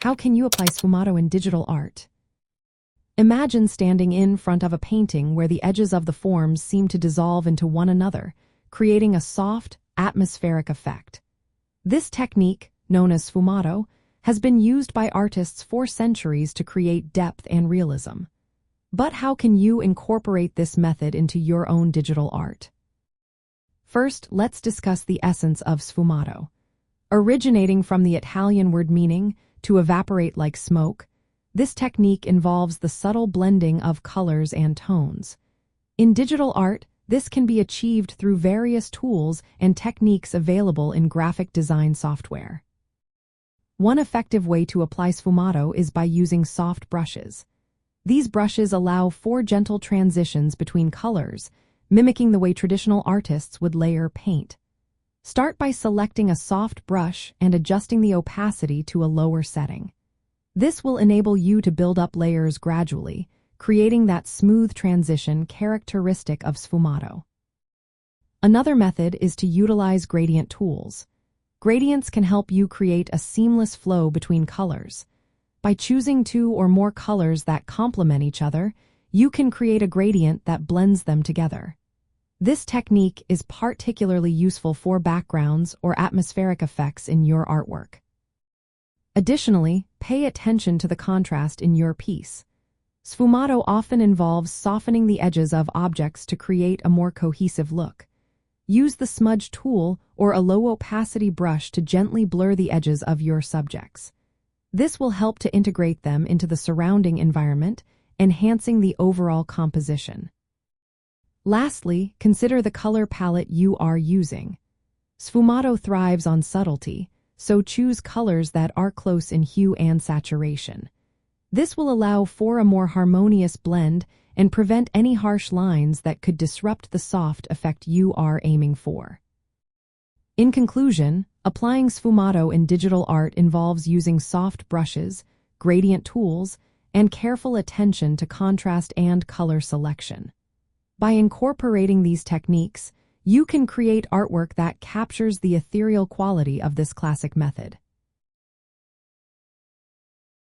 How can you apply sfumato in digital art? Imagine standing in front of a painting where the edges of the forms seem to dissolve into one another, creating a soft, atmospheric effect. This technique, known as sfumato, has been used by artists for centuries to create depth and realism. But how can you incorporate this method into your own digital art? First, let's discuss the essence of sfumato. Originating from the Italian word meaning to evaporate like smoke, this technique involves the subtle blending of colors and tones. In digital art, this can be achieved through various tools and techniques available in graphic design software. One effective way to apply sfumato is by using soft brushes. These brushes allow for gentle transitions between colors, mimicking the way traditional artists would layer paint. Start by selecting a soft brush and adjusting the opacity to a lower setting. This will enable you to build up layers gradually, creating that smooth transition characteristic of sfumato. Another method is to utilize gradient tools. Gradients can help you create a seamless flow between colors. By choosing two or more colors that complement each other, you can create a gradient that blends them together. This technique is particularly useful for backgrounds or atmospheric effects in your artwork. Additionally, pay attention to the contrast in your piece. Sfumato often involves softening the edges of objects to create a more cohesive look. Use the smudge tool or a low-opacity brush to gently blur the edges of your subjects. This will help to integrate them into the surrounding environment, enhancing the overall composition. Lastly, consider the color palette you are using. Sfumato thrives on subtlety, so choose colors that are close in hue and saturation. This will allow for a more harmonious blend and prevent any harsh lines that could disrupt the soft effect you are aiming for. In conclusion, applying sfumato in digital art involves using soft brushes, gradient tools, and careful attention to contrast and color selection. By incorporating these techniques, you can create artwork that captures the ethereal quality of this classic method.